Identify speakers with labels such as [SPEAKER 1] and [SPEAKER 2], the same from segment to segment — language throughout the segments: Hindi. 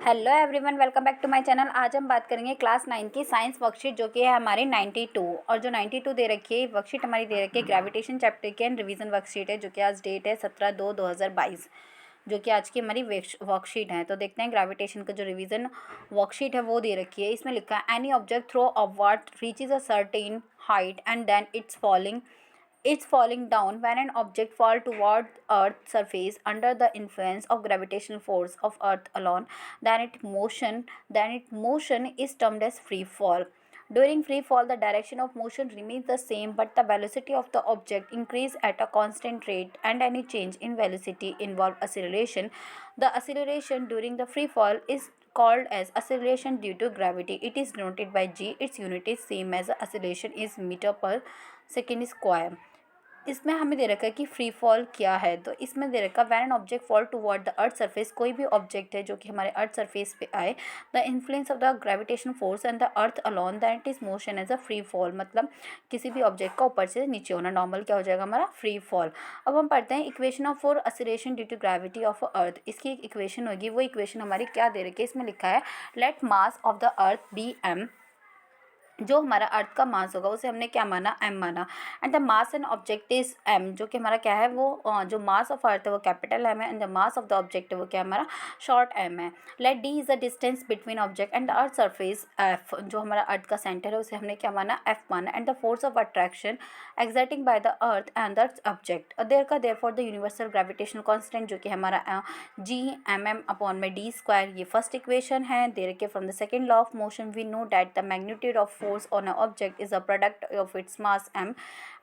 [SPEAKER 1] Hello everyone, welcome back to my channel. आज हम बात करेंगे क्लास 9 की साइंस वर्कशीट जो कि है हमारी 92 और जो 92 दे रखी है वर्कशीट हमारी दे रखी है ग्रेविटेशन चैप्टर की एंड रिवीजन वर्कशीट है जो कि आज डेट है 17/2/2022 जो कि आज की हमारी वर्कशीट है। तो देखते हैं ग्रेविटेशन का जो रिवीजन वर्कशीट है वो दे रखी है। इसमें लिखा है any object throw upward reaches a certain height and then it's falling down when an object falls toward Earth's surface under the influence of gravitational force of Earth alone, then its motion is termed as free fall. During free fall, the direction of motion remains the same, but the velocity of the object increases at a constant rate, and any change in velocity involves acceleration. The acceleration during the free fall is called as acceleration due to gravity. It is denoted by g. Its unit is same as the acceleration is meter per second square. इसमें हमें दे रखा है कि फ्री फॉल क्या है। तो इसमें दे रखा है when an object fall toward the earth surface, कोई भी ऑब्जेक्ट है जो कि हमारे अर्थ सरफेस पे आए, the influence of the gravitation force and the earth alone that it is motion as a free fall. मतलब किसी भी ऑब्जेक्ट का ऊपर से नीचे होना नॉर्मल क्या हो जाएगा हमारा फ्री फॉल। अब हम पढ़ते हैं equation of for acceleration due to gravity of earth. इसकी एक इक्वेशन होगी, वो इक्वेशन हमारी क्या दे रखी है, इसमें लिखा है let mass of the earth be M. जो हमारा अर्थ का मास होगा उसे हमने क्या माना, एम माना। And the mass and object is m, जो कि हमारा क्या है वो जो मास ऑफ अर्थ है वो कैपिटल एम है and the mass of the object है वो क्या हमारा शॉर्ट एम है। Let d is the distance between object and the earth surface F, जो हमारा अर्थ का सेंटर है उसे हमने क्या माना, एफ माना। And the force of attraction exerting by the earth and the object there का there for the universal gravitational constant जो कि हमारा जी एम एम अपॉन में डी स्क्वायर। ये फर्स्ट इक्वेशन है। दे रखे from the second law of motion we know that the magnitude of force on an object is a product of its mass m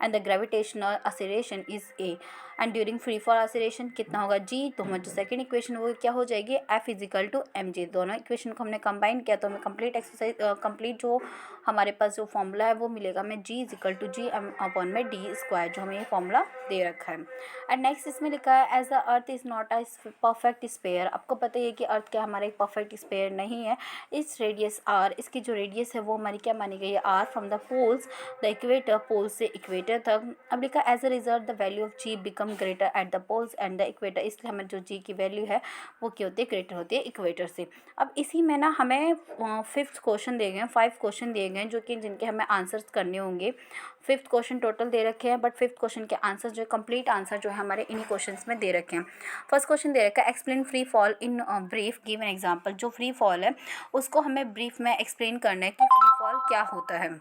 [SPEAKER 1] and the gravitational acceleration is a and during free fall acceleration कितना होगा g। तो हमारी जो सेकंड इक्वेशन वो क्या हो जाएगी, f is equal to m g. दोनों इक्वेशन को हमने कंबाइन किया तो हमें कंप्लीट एक्सरसाइज कंप्लीट जो हमारे पास जो फॉर्मूला है वो मिलेगा हमें g is equal to G M upon में डी स्क्वायर, जो हमें ये फॉर्मूला दे रखा है। एंड नेक्स्ट इसमें लिखा है as the earth is not a perfect sphere. आपको पता ही है कि अर्थ क्या हमारा एक परफेक्ट स्पेयर नहीं है। इस रेडियस आर, इसकी जो रेडियस है वो हमारी क्या मानी गई है, are from the poles the equator, pole से इक्वेटर तक। अब लिखा as a result the value of G become greater at the poles and the equator, इसलिए हमें जो जी की वैल्यू है वो क्या होती है, ग्रेटर होती है इक्वेटर से। अब इसी में ना हमें फिफ्थ क्वेश्चन दिए गए हैं, 5 क्वेश्चन दिए गए हैं जो कि जिनके हमें आंसर्स करने होंगे। फिफ्थ क्वेश्चन टोटल दे रखे हैं, बट फिफ्थ क्वेश्चन के आंसर जो कंप्लीट आंसर जो है हमारे इन्हीं क्वेश्चंस में दे रखे हैं। फर्स्ट क्वेश्चन दे रखा है explain free fall in brief, give an example. जो फ्री फॉल है उसको हमें ब्रीफ में एक्सप्लेन करना है कि फ्री फॉल क्या होता है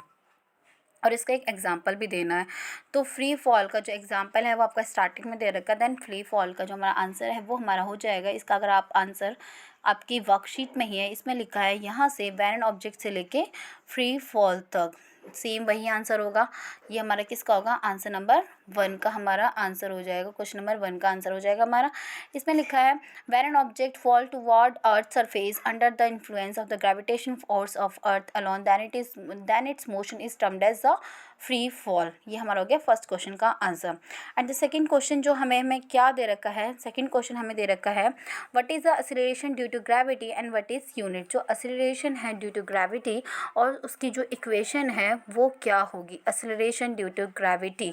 [SPEAKER 1] और इसका एक एग्जाम्पल भी देना है। तो फ्री फॉल का जो एग्जाम्पल है वो आपका स्टार्टिंग में दे रखा है। देन फ्री फॉल का जो हमारा आंसर है वो हमारा हो जाएगा। इसका अगर आप आंसर आपकी वर्कशीट में ही है, इसमें लिखा है यहाँ से वैन ऑब्जेक्ट से लेके फ्री फॉल तक सेम वही आंसर होगा। ये हमारा किसका होगा, आंसर नंबर 1 का हमारा आंसर हो जाएगा। क्वेश्चन नंबर 1 का आंसर हो जाएगा हमारा। इसमें लिखा है when an object fall toward earth surface under the influence of the gravitation force of earth alone then its motion is termed as the free fall. ये हमारा हो गया फर्स्ट क्वेश्चन का answer. And the second question जो हमें क्या दे रखा है, सेकंड क्वेश्चन हमें दे रखा है what is the acceleration due to gravity and what is unit. जो एक्सीलरेशन है ड्यू टू ग्रेविटी और उसकी जो इक्वेशन है वो क्या होगी, acceleration due to gravity.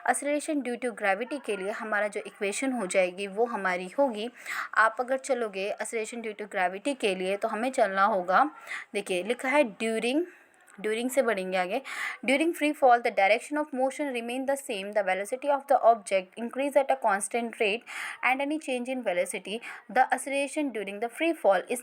[SPEAKER 1] Acceleration due to gravity के लिए हमारा जो इक्वेशन हो जाएगी वो हमारी होगी, आप अगर चलोगे एक्सीलरेशन ड्यू टू ग्रेविटी के लिए तो हमें चलना होगा, देखिए लिखा है ड्यूरिंग से बढ़ेंगे आगे। During free fall the direction of motion remain the same, the velocity of the object increase at a constant rate and any change in velocity the acceleration during the free fall is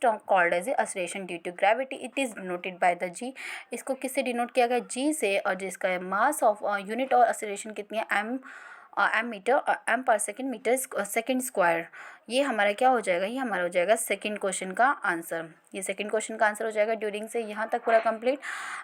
[SPEAKER 1] called as acceleration due to gravity. It is denoted by the G. इसको किससे डिनोट किया गया, जी से, और जिसका मास ऑफ यूनिट और एक्सीलरेशन कितनी है, एम पर सेकेंड मीटर सेकेंड स्क्वायर। ये हमारा क्या हो जाएगा, ये हमारा हो जाएगा सेकेंड क्वेश्चन का आंसर। ये सेकेंड क्वेश्चन का आंसर हो जाएगा ड्यूरिंग से यहाँ तक पूरा कंप्लीट।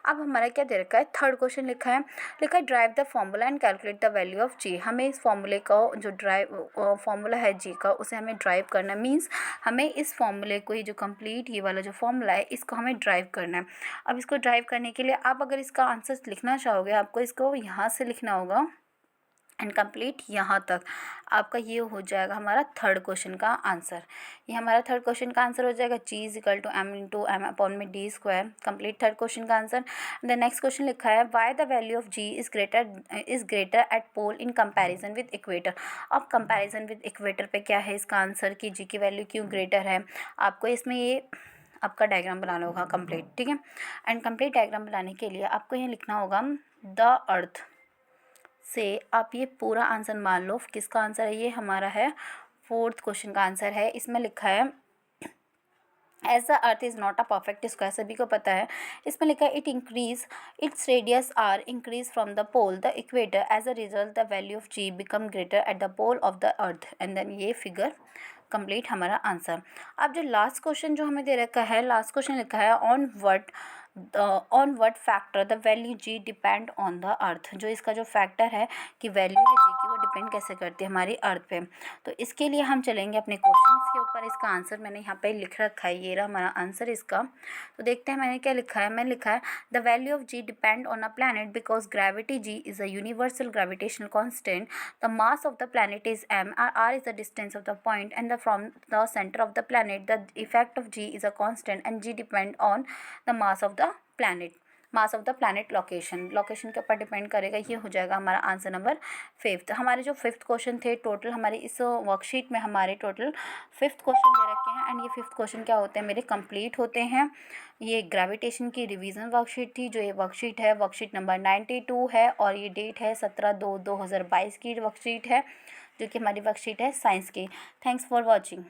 [SPEAKER 1] अब हमारा क्या दे रखा है, थर्ड क्वेश्चन लिखा है drive the formula and calculate the value of G. हमें इस फॉर्मूले का जो फॉर्मूला है जी का उसे हमें ड्राइव करना है। मीन्स हमें इस फॉर्मूले को, ये जो कंप्लीट ये वाला जो फॉर्मूला है इसको हमें ड्राइव करना है। अब इसको ड्राइव करने के लिए आप अगर इसका आंसर लिखना चाहोगे, आपको इसको यहाँ से लिखना होगा, एंड कंप्लीट यहाँ तक आपका ये हो जाएगा हमारा थर्ड क्वेश्चन का आंसर। ये हमारा थर्ड क्वेश्चन का आंसर हो जाएगा G=m/m/d²। कंप्लीट थर्ड क्वेश्चन का आंसर। द नेक्स्ट क्वेश्चन लिखा है why the value of G is greater at pole in comparison with equator. अब कंपैरिजन विद इक्वेटर पे क्या है इसका आंसर कि G की वैल्यू क्यों ग्रेटर है। आपको इसमें ये आपका डायग्राम बनाना होगा कंप्लीट, ठीक है। एंड कंप्लीट डायग्राम बनाने के लिए आपको ये लिखना होगा द अर्थ से आप ये पूरा आंसर मान लो। किसका आंसर है ये हमारा है फोर्थ क्वेश्चन का आंसर है। इसमें लिखा है as the earth is not a perfect square, सभी को पता है। इसमें लिखा है its radius R increase from the pole the equator as a result the value of G become greater at the pole of the earth and then ये फिगर कंप्लीट हमारा आंसर। अब जो लास्ट क्वेश्चन जो हमें दे रखा है, लास्ट क्वेश्चन लिखा है on what factor the value G depend on the earth. जो इसका जो फैक्टर है कि वैल्यू है G की वो डिपेंड कैसे करती है हमारी अर्थ पे। तो इसके लिए हम चलेंगे अपने क्वेश्चंस के ऊपर। इसका आंसर मैंने यहाँ पे लिख रखा है, ये रहा हमारा आंसर इसका। तो देखते हैं मैंने क्या लिखा है। मैंने लिखा है the value of G depend on a planet because gravity G is a universal gravitational constant. The mass of the planet is m, r is the distance of the point and from the center of the planet the effect of G is a constant and G depend on the mass of the planet location के ऊपर डिपेंड करेगा। ये हो जाएगा हमारा आंसर नंबर फिफ्थ। हमारे जो फिफ्थ क्वेश्चन थे टोटल हमारे इस वर्कशीट में हमारे टोटल फिफ्थ क्वेश्चन दे रखे हैं एंड ये फिफ्थ क्वेश्चन क्या होते हैं मेरे कंप्लीट होते हैं। ये ग्रेविटेशन की रिवीजन वर्कशीट थी। जो ये वर्कशीट है वर्कशीट नंबर 92 है और ये डेट है 17/2/2022 की वर्कशीट है जो कि हमारी वर्कशीट है साइंस की। Thanks for watching.